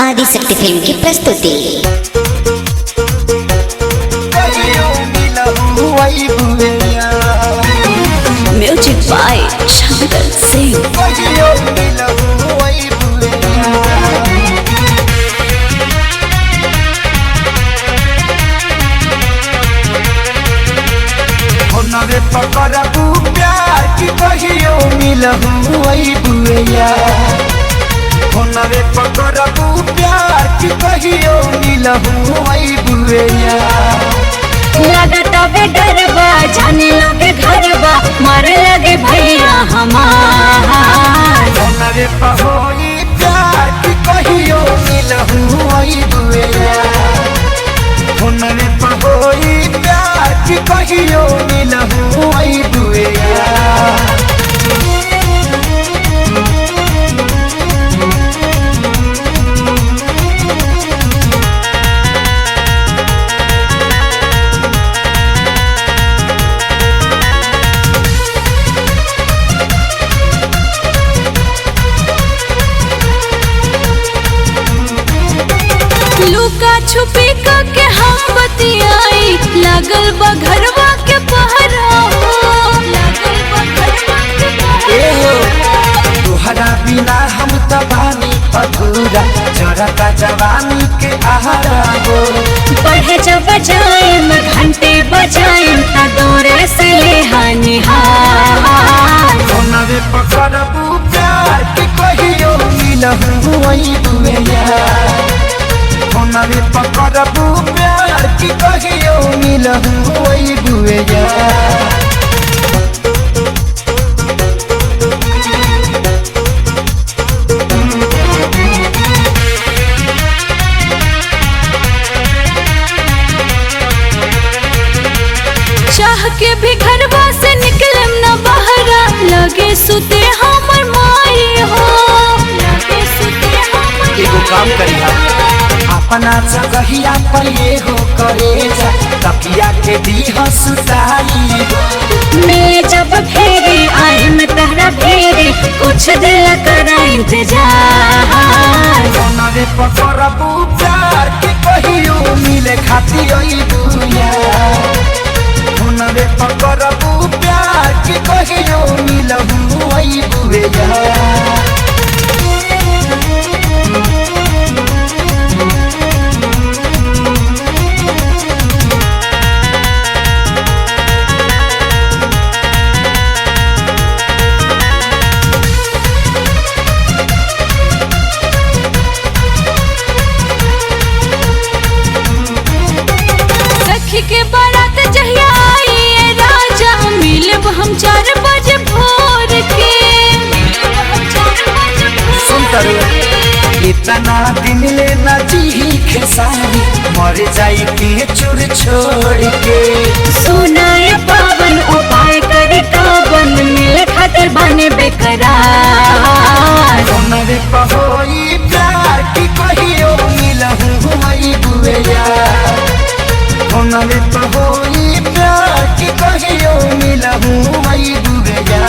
Adishakti film की प्रस्तुति। Music by Shankar Singh. नवे पकड़बू प्यार की कहियो मिलहू वही बुएया। नवे पकड़बू प्यार की कहियो मिलहू वही बुएया। लगता बे डरबा जाने लगे घरबा मारे लगे भैया हमार। नवे पहोई प्यार की कहियो मिलहू वही बुएया। नवे पहोई प्यार की कहियो मिलहू वही बुएया। लुका छुपी के हम बतियाई लागल बा घरवा के पहरा हो। लागल बा घरवा के पहरा। तुहरा बिना हम तबानी अधूरा जरता जवानी के आहारा हो। बढ़े जब बजाए में घंटे बजाए ता दौरे से ले हानिहार। नवे पकड़बू प्यार की कहियो मिलहू वही बुएया। नवे पकड़बू प्यार की कहियो मिलहू वही बुएया। चाह के भी घरवा से निकलम न बहरा लगे सुते हमर माई हो। लगे सुते हमर एगो काम करिहा अपना जगहिया पर ये हो करे जा तकिया के दीह सुताई हो। मैं जब फेरे आए मैं तहरा फेरे कुछ दिल करा इंतजार। नवे पकड़बू प्यार की कहियो मिले खाती ओई दुनिया। नवे पकड़बू प्यार की कहियो मिलहू वही बुएया। के बारात जहिया आई राजा मिलब हम 4 बजे भोर के। सुन तरू इतना दिन ले न जी खेसारी मर जाई के चुर छोड़ के। सुनाए पावन उपाय करे कावन मिल खातिर बने बेकरार। नवे पहोई प्यार की कहियो मिलहू वही बुएया। नवे पहोई प्यार की कहियो मिलहू वही बुएया।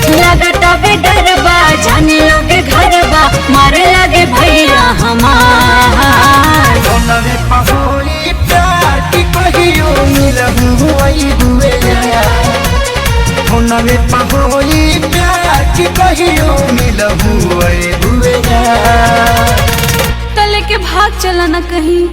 लगता बे डरबा जाने लगे घरबा मारे लगे भैया हमार। नवे पहोई प्यार की कहियो मिलहू वही बुएया। नवे पहोई प्यार की कहियो मिलहू वही बुएया। तले के भाग चला न कहीं।